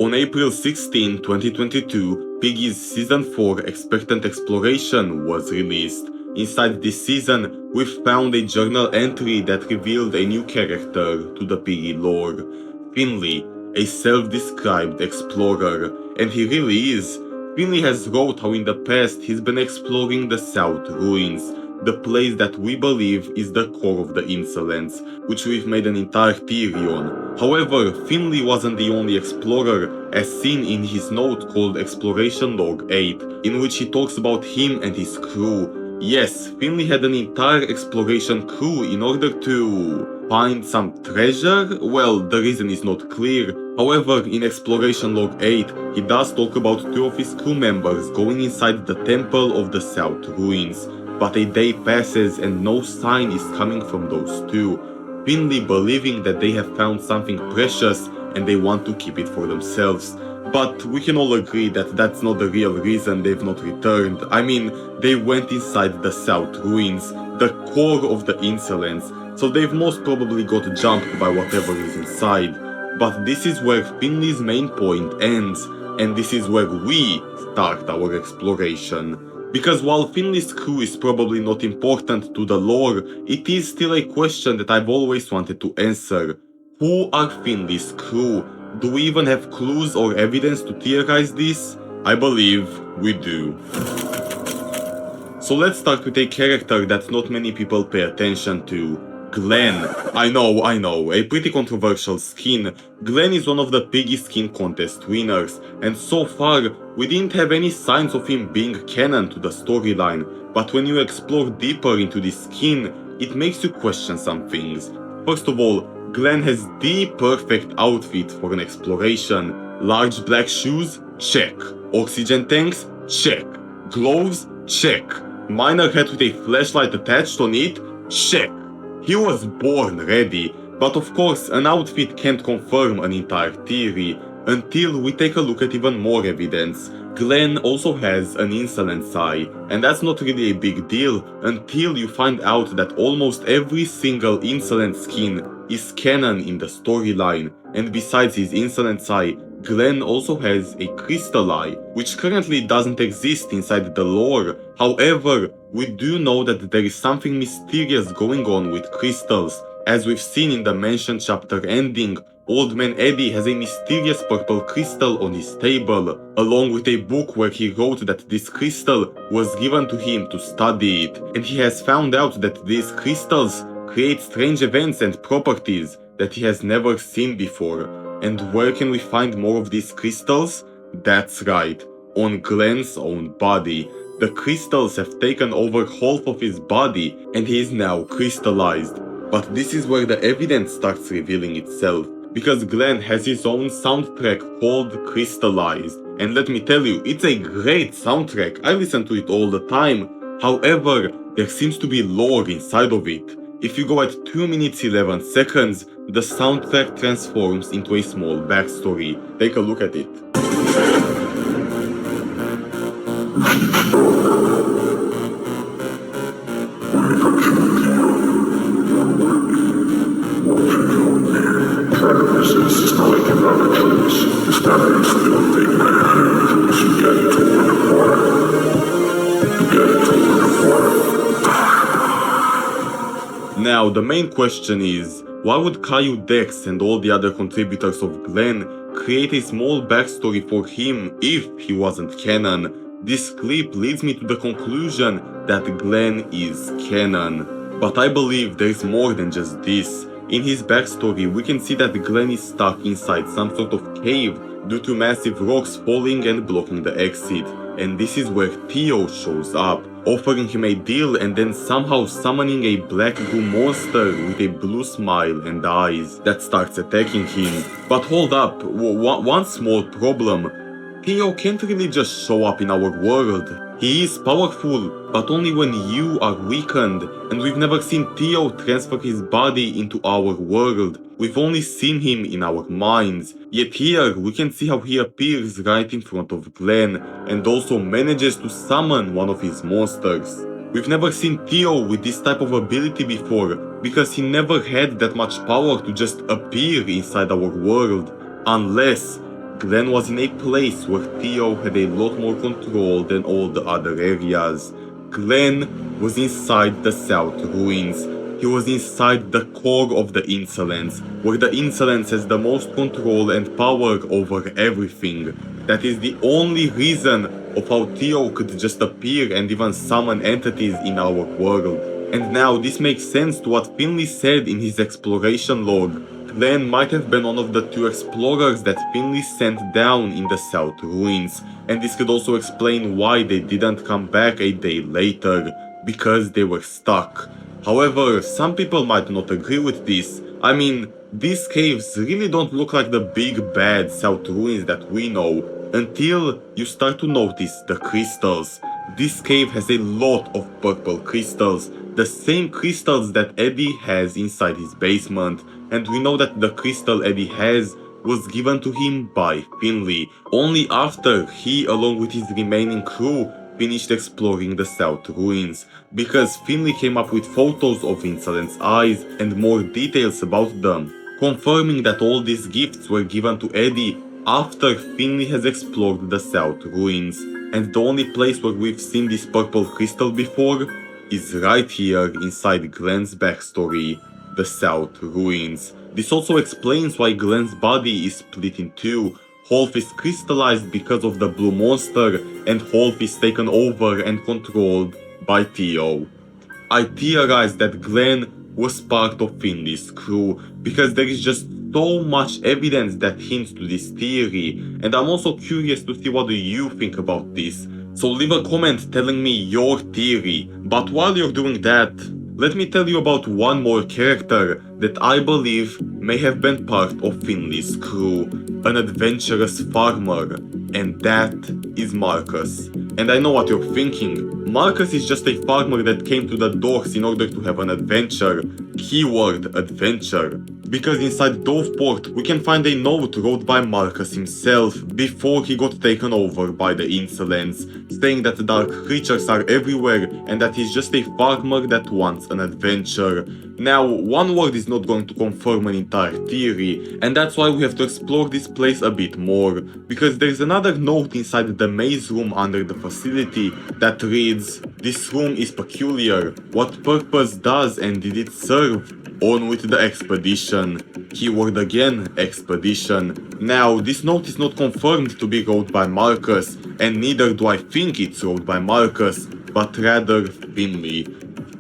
On April 16, 2022, Piggy's Season 4 Expectant Exploration was released. Inside this season, we found a journal entry that revealed a new character to the Piggy lore. Finley, a self-described explorer, and he really is. Finley has wrote how in the past he's been exploring the South Ruins, the place that we believe is the core of the Insolence, which we've made an entire theory on. However, Finley wasn't the only explorer, as seen in his note called Exploration Log 8, in which he talks about him and his crew. Yes, Finley had an entire exploration crew in order to find some treasure? Well, the reason is not clear. However, in Exploration Log 8, he does talk about two of his crew members going inside the Temple of the South Ruins. But a day passes and no sign is coming from those two. Finley believing that they have found something precious and they want to keep it for themselves. But we can all agree that that's not the real reason they've not returned. I mean, they went inside the South Ruins, the core of the Insolence, so they've most probably got jumped by whatever is inside. But this is where Finley's main point ends, and this is where we start our exploration. Because while Finley's crew is probably not important to the lore, it is still a question that I've always wanted to answer. Who are Finley's crew? Do we even have clues or evidence to theorize this? I believe we do. So let's start with a character that not many people pay attention to. Glenn. I know, a pretty controversial skin. Glenn is one of the Piggy Skin Contest winners, and so far, we didn't have any signs of him being canon to the storyline, but when you explore deeper into this skin, it makes you question some things. First of all, Glenn has the perfect outfit for an exploration. Large black shoes? Check. Oxygen tanks? Check. Gloves? Check. Miner hat with a flashlight attached on it? Check. He was born ready, but of course an outfit can't confirm an entire theory, until we take a look at even more evidence. Glenn also has an insolence eye, and that's not really a big deal until you find out that almost every single insolent skin is canon in the storyline, and besides his insolence eye, Glenn also has a crystal eye, which currently doesn't exist inside the lore. However, we do know that there is something mysterious going on with crystals. As we've seen in the mentioned chapter ending, Old Man Eddie has a mysterious purple crystal on his table, along with a book where he wrote that this crystal was given to him to study it, and he has found out that these crystals create strange events and properties that he has never seen before. And where can we find more of these crystals? That's right, on Glenn's own body. The crystals have taken over half of his body and he is now crystallized. But this is where the evidence starts revealing itself, because Glenn has his own soundtrack called Crystallized. And let me tell you, it's a great soundtrack, I listen to it all the time. However, there seems to be lore inside of it. If you go at 2 minutes 11 seconds, the soundtrack transforms into a small backstory. Take a look at it. Now, the main question is, why would Caillou Dex and all the other contributors of Glenn create a small backstory for him if he wasn't canon? This clip leads me to the conclusion that Glenn is canon. But I believe there is more than just this. In his backstory, we can see that Glenn is stuck inside some sort of cave due to massive rocks falling and blocking the exit. And this is where Theo shows up, offering him a deal and then somehow summoning a black goo monster with a blue smile and eyes that starts attacking him. But hold up, one small problem. Theo can't really just show up in our world. He is powerful, but only when you are weakened, and we've never seen Theo transfer his body into our world. We've only seen him in our minds. Yet here, we can see how he appears right in front of Glenn, and also manages to summon one of his monsters. We've never seen Theo with this type of ability before, because he never had that much power to just appear inside our world. Unless Glenn was in a place where Theo had a lot more control than all the other areas. Glenn was inside the South Ruins. He was inside the core of the Insolence, where the Insolence has the most control and power over everything. That is the only reason of how Theo could just appear and even summon entities in our world. And now this makes sense to what Finley said in his exploration log. Glenn might have been one of the 2 explorers that Finley sent down in the South Ruins, and this could also explain why they didn't come back a day later, because they were stuck. However, some people might not agree with this. I mean, these caves really don't look like the big bad South Ruins that we know, until you start to notice the crystals. This cave has a lot of purple crystals, the same crystals that Eddie has inside his basement, and we know that the crystal Eddie has was given to him by Finley, only after he, along with his remaining crew, finished exploring the South Ruins, because Finley came up with photos of Insolent's eyes and more details about them, confirming that all these gifts were given to Eddie after Finley has explored the South Ruins. And the only place where we've seen this purple crystal before is right here inside Glenn's backstory, the South Ruins. This also explains why Glenn's body is split in 2. Half is crystallized because of the blue monster, and half is taken over and controlled by Theo. I theorized that Glenn was part of Finley's crew, because there is just so much evidence that hints to this theory, and I'm also curious to see what do you think about this. So leave a comment telling me your theory, but while you're doing that, let me tell you about one more character that I believe may have been part of Finley's crew, an adventurous farmer, and that is Markus. And I know what you're thinking, Markus is just a farmer that came to the docks in order to have an adventure, keyword adventure. Because inside Doveport we can find a note wrote by Markus himself before he got taken over by the Insolents, saying that dark creatures are everywhere and that he's just a farmer that wants an adventure. Now, one word is not going to confirm an entire theory, and that's why we have to explore this place a bit more, because there's another note inside the maze room under the facility that reads, "This room is peculiar. What purpose does and did it serve? On with the expedition." Keyword again, expedition. Now, this note is not confirmed to be wrote by Markus, and neither do I think it's wrote by Markus, but rather Finley.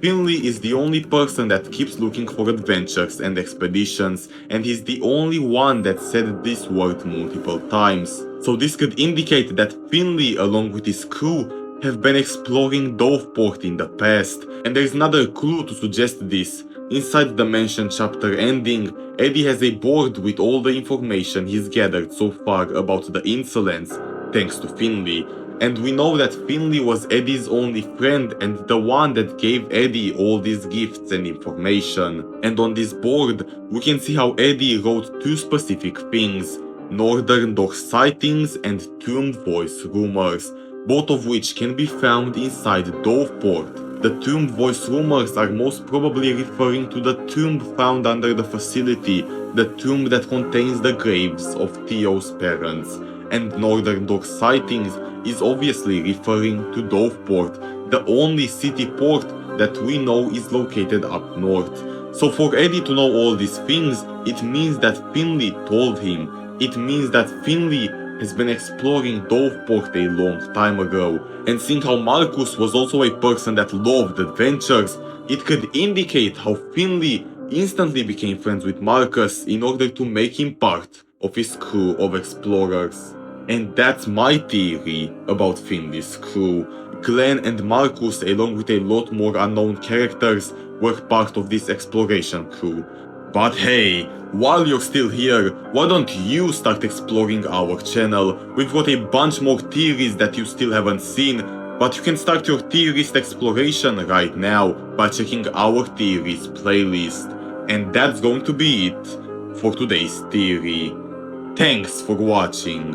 Finley is the only person that keeps looking for adventures and expeditions, and he's the only one that said this word multiple times. So this could indicate that Finley, along with his crew, have been exploring Doveport in the past, and there's another clue to suggest this. Inside the mentioned chapter ending, Eddie has a board with all the information he's gathered so far about the Insolents, thanks to Finley. And we know that Finley was Eddie's only friend and the one that gave Eddie all these gifts and information. And on this board, we can see how Eddie wrote 2 specific things: Northern Door sightings and Tomb Voice rumors, both of which can be found inside Doveport. The Tomb Voice rumors are most probably referring to the tomb found under the facility, the tomb that contains the graves of Theo's parents. And Northern Door sightings is obviously referring to Doveport, the only city port that we know is located up north. So for Eddie to know all these things, it means that Finley told him. It means that Finley has been exploring Doveport a long time ago, and seeing how Markus was also a person that loved adventures, it could indicate how Finley instantly became friends with Markus in order to make him part of his crew of explorers. And that's my theory about Finley's crew. Glenn and Markus, along with a lot more unknown characters, were part of this exploration crew. But hey, while you're still here, why don't you start exploring our channel? We've got a bunch more theories that you still haven't seen, but you can start your theorist exploration right now by checking our theories playlist. And that's going to be it for today's theory. Thanks for watching.